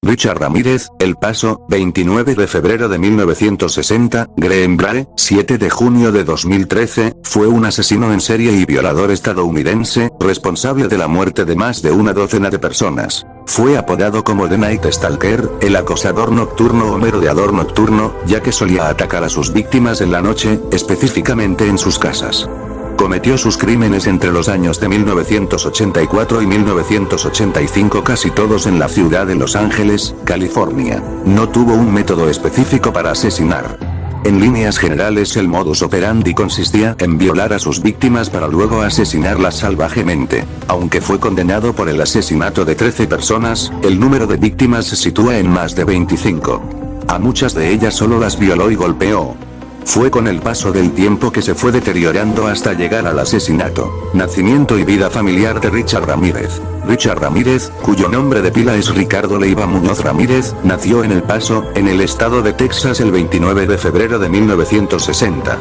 Richard Ramírez, El Paso, 29 de febrero de 1960, Greenbrier, 7 de junio de 2013, fue un asesino en serie y violador estadounidense, responsable de la muerte de más de una docena de personas. Fue apodado como The Night Stalker, el acosador nocturno o merodeador nocturno, ya que solía atacar a sus víctimas en la noche, específicamente en sus casas. Cometió sus crímenes entre los años de 1984 y 1985, casi todos en la ciudad de Los Ángeles, California. No tuvo un método específico para asesinar. En líneas generales, el modus operandi consistía en violar a sus víctimas para luego asesinarlas salvajemente. Aunque fue condenado por el asesinato de 13 personas, el número de víctimas se sitúa en más de 25. A muchas de ellas solo las violó y golpeó. Fue con el paso del tiempo que se fue deteriorando hasta llegar al asesinato. Nacimiento y vida familiar de Richard Ramírez. Richard Ramírez, cuyo nombre de pila es Ricardo Leiva Muñoz Ramírez, nació en El Paso, en el estado de Texas el 29 de febrero de 1960.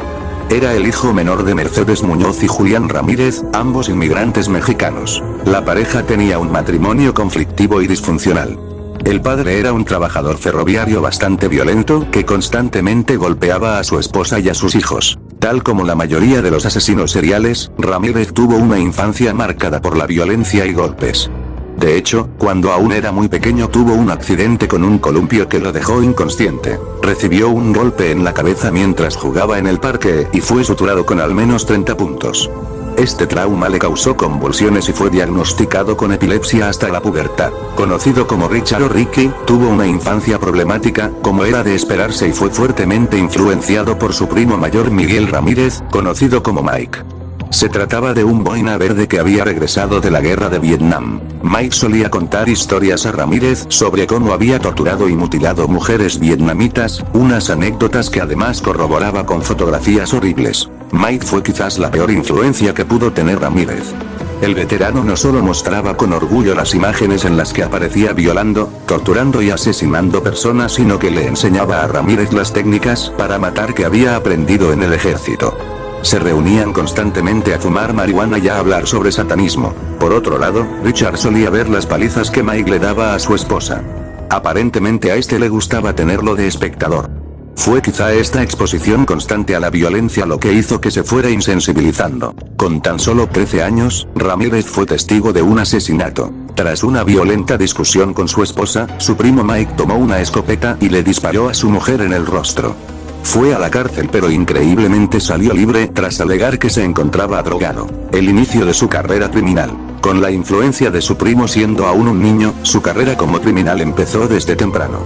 Era el hijo menor de Mercedes Muñoz y Julián Ramírez, ambos inmigrantes mexicanos. La pareja tenía un matrimonio conflictivo y disfuncional. El padre era un trabajador ferroviario bastante violento que constantemente golpeaba a su esposa y a sus hijos. Tal como la mayoría de los asesinos seriales, Ramírez tuvo una infancia marcada por la violencia y golpes. De hecho, cuando aún era muy pequeño tuvo un accidente con un columpio que lo dejó inconsciente. Recibió un golpe en la cabeza mientras jugaba en el parque y fue suturado con al menos 30 puntos. Este trauma le causó convulsiones y fue diagnosticado con epilepsia hasta la pubertad. Conocido como Richard o Ricky, tuvo una infancia problemática, como era de esperarse, y fue fuertemente influenciado por su primo mayor Miguel Ramírez, conocido como Mike. Se trataba de un boina verde que había regresado de la guerra de Vietnam. Mike solía contar historias a Ramírez sobre cómo había torturado y mutilado mujeres vietnamitas, unas anécdotas que además corroboraba con fotografías horribles. Mike fue quizás la peor influencia que pudo tener Ramírez. El veterano no solo mostraba con orgullo las imágenes en las que aparecía violando, torturando y asesinando personas, sino que le enseñaba a Ramírez las técnicas para matar que había aprendido en el ejército. Se reunían constantemente a fumar marihuana y a hablar sobre satanismo. Por otro lado, Richard solía ver las palizas que Mike le daba a su esposa. Aparentemente a este le gustaba tenerlo de espectador. Fue quizá esta exposición constante a la violencia lo que hizo que se fuera insensibilizando. Con tan solo 13 años, Ramírez fue testigo de un asesinato. Tras una violenta discusión con su esposa, su primo Mike tomó una escopeta y le disparó a su mujer en el rostro. Fue a la cárcel, pero increíblemente salió libre tras alegar que se encontraba drogado. El inicio de su carrera criminal. Con la influencia de su primo siendo aún un niño, su carrera como criminal empezó desde temprano.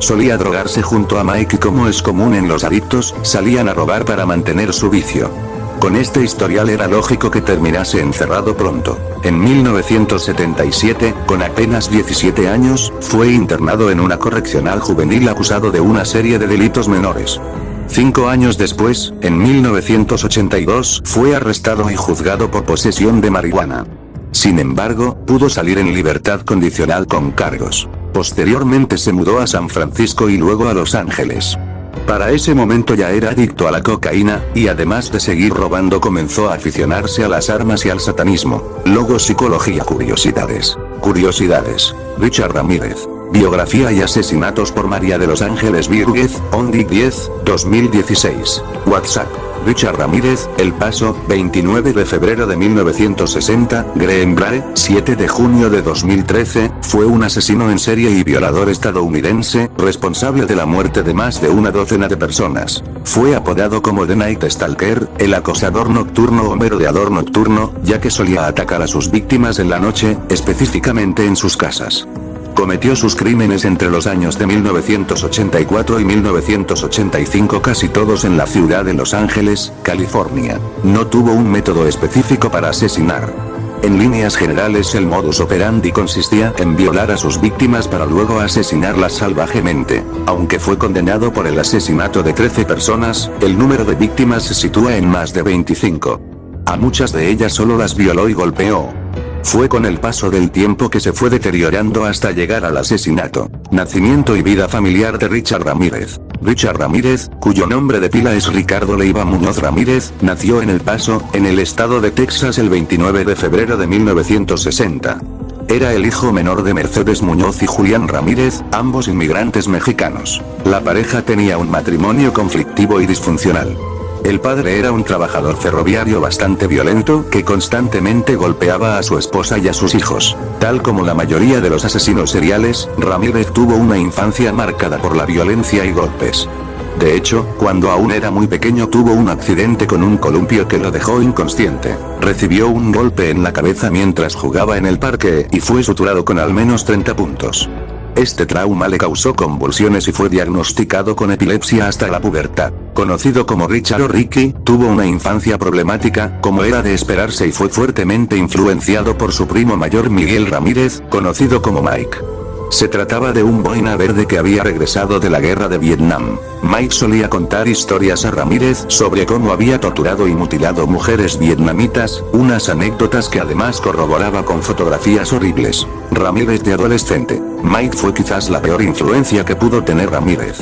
Solía drogarse junto a Mike y, como es común en los adictos, salían a robar para mantener su vicio. Con este historial era lógico que terminase encerrado pronto. En 1977, con apenas 17 años, fue internado en una correccional juvenil acusado de una serie de delitos menores. 5 años después, en 1982, fue arrestado y juzgado por posesión de marihuana. Sin embargo, pudo salir en libertad condicional con cargos. Posteriormente se mudó a San Francisco y luego a Los Ángeles. Para ese momento ya era adicto a la cocaína, y además de seguir robando comenzó a aficionarse a las armas y al satanismo. Logo Psicología. Curiosidades. Richard Ramírez. Biografía y asesinatos por María de Los Ángeles Vírguez, Ondic 10, 2016. WhatsApp. Richard Ramírez, El Paso, 29 de febrero de 1960, Greenbrier, 7 de junio de 2013, fue un asesino en serie y violador estadounidense, responsable de la muerte de más de una docena de personas. Fue apodado como The Night Stalker, el acosador nocturno o merodeador nocturno, ya que solía atacar a sus víctimas en la noche, específicamente en sus casas. Cometió sus crímenes entre los años de 1984 y 1985, casi todos en la ciudad de Los Ángeles, California. No tuvo un método específico para asesinar. En líneas generales, el modus operandi consistía en violar a sus víctimas para luego asesinarlas salvajemente. Aunque fue condenado por el asesinato de 13 personas, el número de víctimas se sitúa en más de 25. A muchas de ellas solo las violó y golpeó. Fue con el paso del tiempo que se fue deteriorando hasta llegar al asesinato. Nacimiento y vida familiar de Richard Ramírez. Richard Ramírez, cuyo nombre de pila es Ricardo Leiva Muñoz Ramírez, nació en El Paso, en el estado de Texas el 29 de febrero de 1960. Era el hijo menor de Mercedes Muñoz y Julián Ramírez, ambos inmigrantes mexicanos. La pareja tenía un matrimonio conflictivo y disfuncional. El padre era un trabajador ferroviario bastante violento que constantemente golpeaba a su esposa y a sus hijos. Tal como la mayoría de los asesinos seriales, Ramírez tuvo una infancia marcada por la violencia y golpes. De hecho, cuando aún era muy pequeño tuvo un accidente con un columpio que lo dejó inconsciente. Recibió un golpe en la cabeza mientras jugaba en el parque y fue suturado con al menos 30 puntos. Este trauma le causó convulsiones y fue diagnosticado con epilepsia hasta la pubertad. Conocido como Richard o Ricky, tuvo una infancia problemática, como era de esperarse, y fue fuertemente influenciado por su primo mayor Miguel Ramírez, conocido como Mike. Se trataba de un boina verde que había regresado de la guerra de Vietnam. Mike solía contar historias a Ramírez sobre cómo había torturado y mutilado mujeres vietnamitas, unas anécdotas que además corroboraba con fotografías horribles. Ramírez de adolescente. Mike fue quizás la peor influencia que pudo tener Ramírez.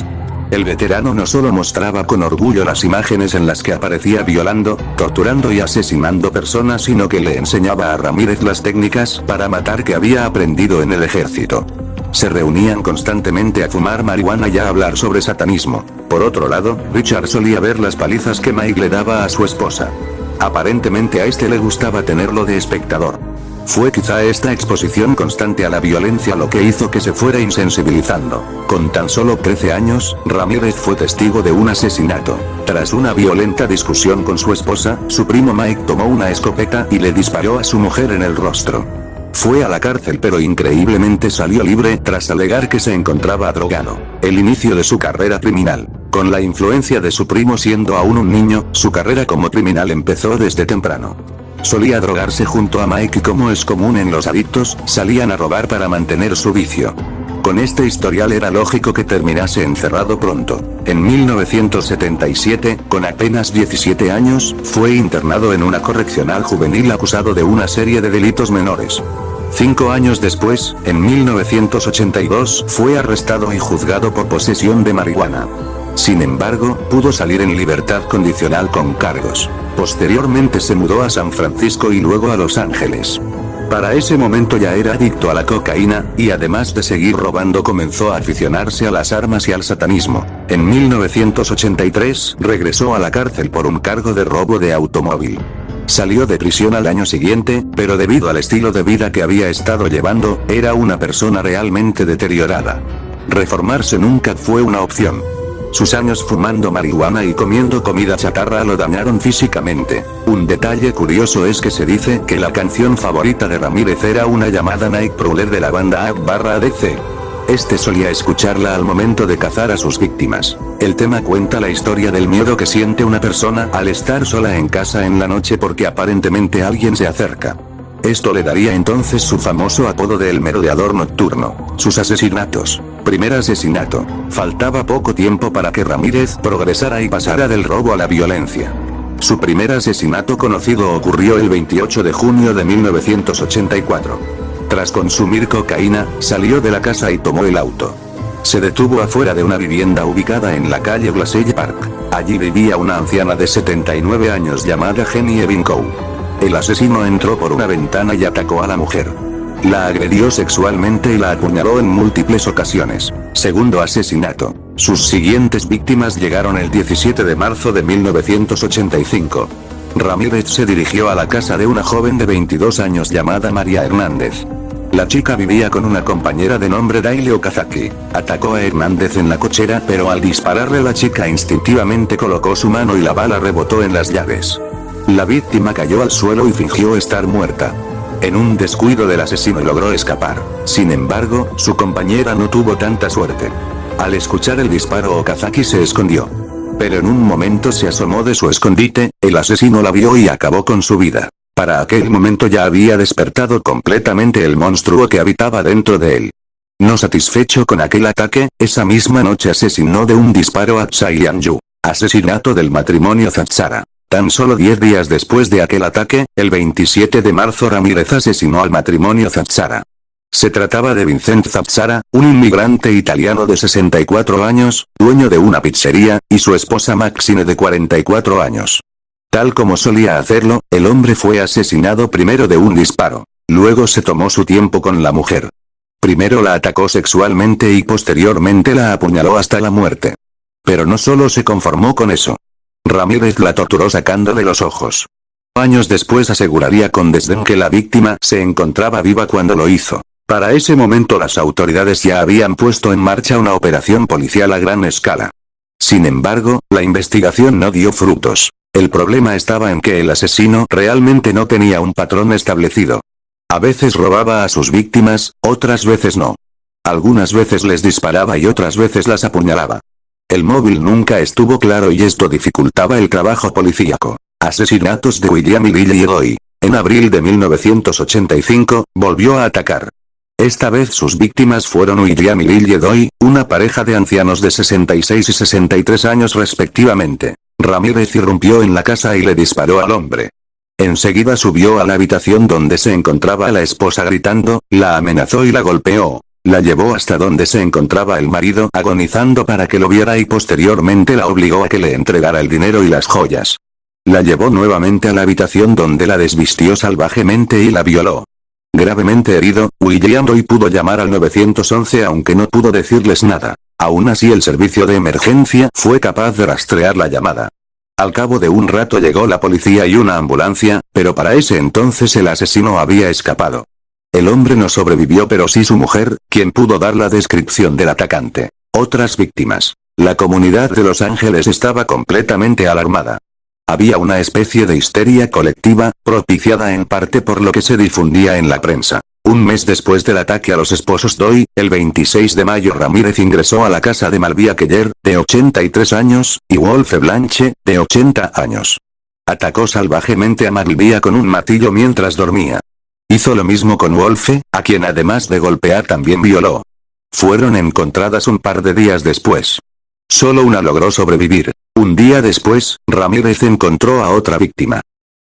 El veterano no solo mostraba con orgullo las imágenes en las que aparecía violando, torturando y asesinando personas, sino que le enseñaba a Ramírez las técnicas para matar que había aprendido en el ejército. Se reunían constantemente a fumar marihuana y a hablar sobre satanismo. Por otro lado, Richard solía ver las palizas que Mike le daba a su esposa. Aparentemente a este le gustaba tenerlo de espectador. Fue quizá esta exposición constante a la violencia lo que hizo que se fuera insensibilizando. Con tan solo 13 años, Ramírez fue testigo de un asesinato. Tras una violenta discusión con su esposa, su primo Mike tomó una escopeta y le disparó a su mujer en el rostro. Fue a la cárcel, pero increíblemente salió libre tras alegar que se encontraba drogado. El inicio de su carrera criminal. Con la influencia de su primo siendo aún un niño, su carrera como criminal empezó desde temprano. Solía drogarse junto a Mike y, como es común en los adictos, salían a robar para mantener su vicio. Con este historial era lógico que terminase encerrado pronto. En 1977, con apenas 17 años, fue internado en una correccional juvenil acusado de una serie de delitos menores. 5 años después, en 1982, fue arrestado y juzgado por posesión de marihuana. Sin embargo, pudo salir en libertad condicional con cargos. Posteriormente se mudó a San Francisco y luego a Los Ángeles. Para ese momento ya era adicto a la cocaína, y además de seguir robando comenzó a aficionarse a las armas y al satanismo. En 1983, regresó a la cárcel por un cargo de robo de automóvil. Salió de prisión al año siguiente, pero debido al estilo de vida que había estado llevando, era una persona realmente deteriorada. Reformarse nunca fue una opción. Sus años fumando marihuana y comiendo comida chatarra lo dañaron físicamente. Un detalle curioso es que se dice que la canción favorita de Ramírez era una llamada Nightcrawler de la banda A/DC. Este solía escucharla al momento de cazar a sus víctimas. El tema cuenta la historia del miedo que siente una persona al estar sola en casa en la noche porque aparentemente alguien se acerca. Esto le daría entonces su famoso apodo de El Merodeador Nocturno. Sus asesinatos. Primer asesinato. Faltaba poco tiempo para que Ramírez progresara y pasara del robo a la violencia. Su primer asesinato conocido ocurrió el 28 de junio de 1984. Tras consumir cocaína, salió de la casa y tomó el auto. Se detuvo afuera de una vivienda ubicada en la calle Glacier Park. Allí vivía una anciana de 79 años llamada Jenny Evincoe. El asesino entró por una ventana y atacó a la mujer. La agredió sexualmente y la apuñaló en múltiples ocasiones. Segundo asesinato. Sus siguientes víctimas llegaron el 17 de marzo de 1985. Ramírez se dirigió a la casa de una joven de 22 años llamada María Hernández. La chica vivía con una compañera de nombre Daile Okazaki. Atacó a Hernández en la cochera, pero al dispararle la chica instintivamente colocó su mano y la bala rebotó en las llaves. La víctima cayó al suelo y fingió estar muerta. En un descuido del asesino logró escapar. Sin embargo, su compañera no tuvo tanta suerte. Al escuchar el disparo, Okazaki se escondió. Pero en un momento se asomó de su escondite, el asesino la vio y acabó con su vida. Para aquel momento ya había despertado completamente el monstruo que habitaba dentro de él. No satisfecho con aquel ataque, esa misma noche asesinó de un disparo a Tsai Liang-yu. Asesinato del matrimonio Zatsara. Tan solo 10 días después de aquel ataque, el 27 de marzo Ramírez asesinó al matrimonio Zatsara. Se trataba de Vincent Zatsara, un inmigrante italiano de 64 años, dueño de una pizzería, y su esposa Maxine de 44 años. Tal como solía hacerlo, el hombre fue asesinado primero de un disparo. Luego se tomó su tiempo con la mujer. Primero la atacó sexualmente y posteriormente la apuñaló hasta la muerte. Pero no solo se conformó con eso. Ramírez la torturó sacándole los ojos. Años después aseguraría con desdén que la víctima se encontraba viva cuando lo hizo. Para ese momento las autoridades ya habían puesto en marcha una operación policial a gran escala. Sin embargo, la investigación no dio frutos. El problema estaba en que el asesino realmente no tenía un patrón establecido. A veces robaba a sus víctimas, otras veces no. Algunas veces les disparaba y otras veces las apuñalaba. El móvil nunca estuvo claro y esto dificultaba el trabajo policíaco. Asesinatos de William y Lily Edoy. En abril de 1985, volvió a atacar. Esta vez sus víctimas fueron William y Lily Edoy, una pareja de ancianos de 66 y 63 años respectivamente. Ramírez irrumpió en la casa y le disparó al hombre. Enseguida subió a la habitación donde se encontraba la esposa gritando, la amenazó y la golpeó. La llevó hasta donde se encontraba el marido agonizando para que lo viera y posteriormente la obligó a que le entregara el dinero y las joyas. La llevó nuevamente a la habitación donde la desvistió salvajemente y la violó. Gravemente herido, William Edoy pudo llamar al 911 aunque no pudo decirles nada. Aún así el servicio de emergencia fue capaz de rastrear la llamada. Al cabo de un rato llegó la policía y una ambulancia, pero para ese entonces el asesino había escapado. El hombre no sobrevivió pero sí su mujer, quien pudo dar la descripción del atacante. Otras víctimas. La comunidad de Los Ángeles estaba completamente alarmada. Había una especie de histeria colectiva, propiciada en parte por lo que se difundía en la prensa. Un mes después del ataque a los esposos Doy, el 26 de mayo Ramírez ingresó a la casa de Malvia Keller, de 83 años, y Wolfe Blanche, de 80 años. Atacó salvajemente a Malvia con un martillo mientras dormía. Hizo lo mismo con Wolfe, a quien además de golpear también violó. Fueron encontradas un par de días después. Solo una logró sobrevivir. Un día después, Ramírez encontró a otra víctima.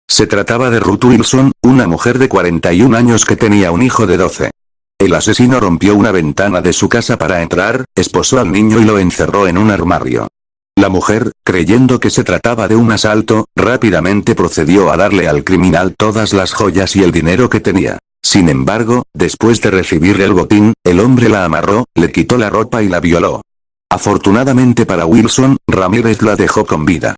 Se trataba de Ruth Wilson, una mujer de 41 años que tenía un hijo de 12. El asesino rompió una ventana de su casa para entrar, esposó al niño y lo encerró en un armario. La mujer, creyendo que se trataba de un asalto, rápidamente procedió a darle al criminal todas las joyas y el dinero que tenía. Sin embargo, después de recibir el botín, el hombre la amarró, le quitó la ropa y la violó. Afortunadamente para Wilson, Ramírez la dejó con vida.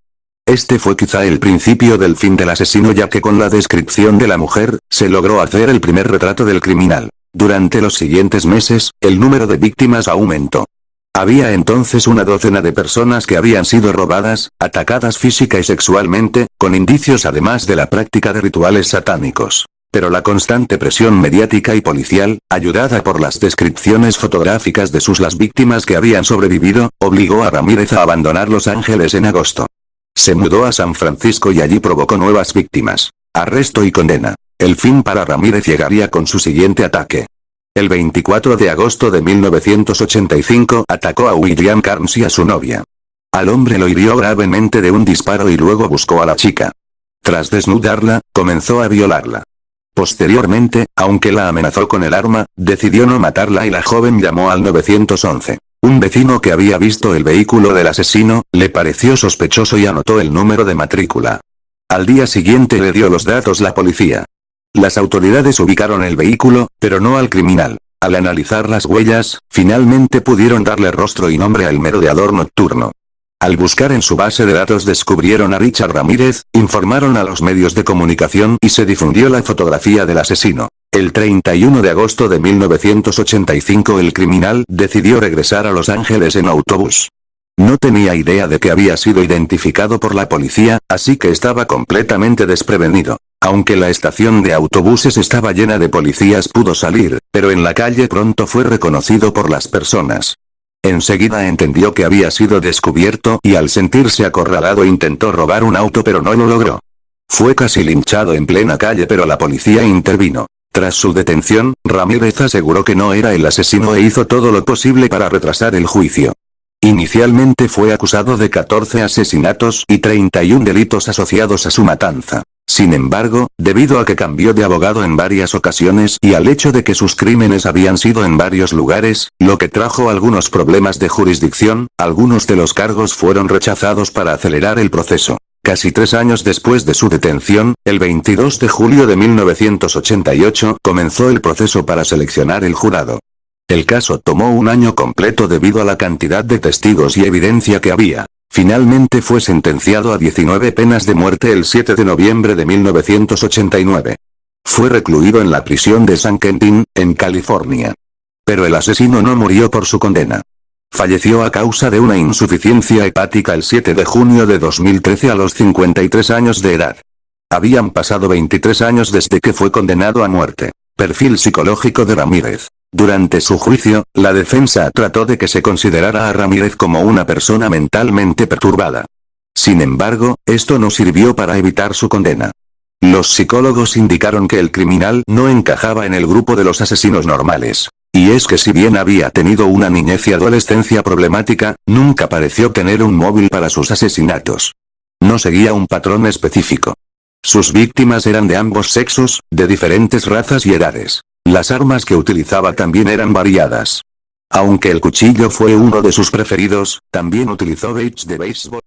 Este fue quizá el principio del fin del asesino ya que con la descripción de la mujer, se logró hacer el primer retrato del criminal. Durante los siguientes meses, el número de víctimas aumentó. Había entonces una docena de personas que habían sido robadas, atacadas física y sexualmente, con indicios además de la práctica de rituales satánicos. Pero la constante presión mediática y policial, ayudada por las descripciones fotográficas de las víctimas que habían sobrevivido, obligó a Ramírez a abandonar Los Ángeles en agosto. Se mudó a San Francisco y allí provocó nuevas víctimas, arresto y condena. El fin para Ramírez llegaría con su siguiente ataque. El 24 de agosto de 1985 atacó a William Carnes y a su novia. Al hombre lo hirió gravemente de un disparo y luego buscó a la chica. Tras desnudarla, comenzó a violarla. Posteriormente, aunque la amenazó con el arma, decidió no matarla y la joven llamó al 911. Un vecino que había visto el vehículo del asesino, le pareció sospechoso y anotó el número de matrícula. Al día siguiente le dio los datos la policía. Las autoridades ubicaron el vehículo, pero no al criminal. Al analizar las huellas, finalmente pudieron darle rostro y nombre al merodeador nocturno. Al buscar en su base de datos descubrieron a Richard Ramírez, informaron a los medios de comunicación y se difundió la fotografía del asesino. El 31 de agosto de 1985 el criminal decidió regresar a Los Ángeles en autobús. No tenía idea de que había sido identificado por la policía, así que estaba completamente desprevenido. Aunque la estación de autobuses estaba llena de policías pudo salir, pero en la calle pronto fue reconocido por las personas. Enseguida entendió que había sido descubierto y al sentirse acorralado intentó robar un auto pero no lo logró. Fue casi linchado en plena calle pero la policía intervino. Tras su detención, Ramírez aseguró que no era el asesino e hizo todo lo posible para retrasar el juicio. Inicialmente fue acusado de 14 asesinatos y 31 delitos asociados a su matanza. Sin embargo, debido a que cambió de abogado en varias ocasiones y al hecho de que sus crímenes habían sido en varios lugares, lo que trajo algunos problemas de jurisdicción, algunos de los cargos fueron rechazados para acelerar el proceso. Casi 3 años después de su detención, el 22 de julio de 1988 comenzó el proceso para seleccionar el jurado. El caso tomó un año completo debido a la cantidad de testigos y evidencia que había. Finalmente fue sentenciado a 19 penas de muerte el 7 de noviembre de 1989. Fue recluido en la prisión de San Quentin, en California. Pero el asesino no murió por su condena. Falleció a causa de una insuficiencia hepática el 7 de junio de 2013 a los 53 años de edad. Habían pasado 23 años desde que fue condenado a muerte. Perfil psicológico de Ramírez. Durante su juicio, la defensa trató de que se considerara a Ramírez como una persona mentalmente perturbada. Sin embargo, esto no sirvió para evitar su condena. Los psicólogos indicaron que el criminal no encajaba en el grupo de los asesinos normales. Y es que si bien había tenido una niñez y adolescencia problemática, nunca pareció tener un móvil para sus asesinatos. No seguía un patrón específico. Sus víctimas eran de ambos sexos, de diferentes razas y edades. Las armas que utilizaba también eran variadas. Aunque el cuchillo fue uno de sus preferidos, también utilizó bates de béisbol.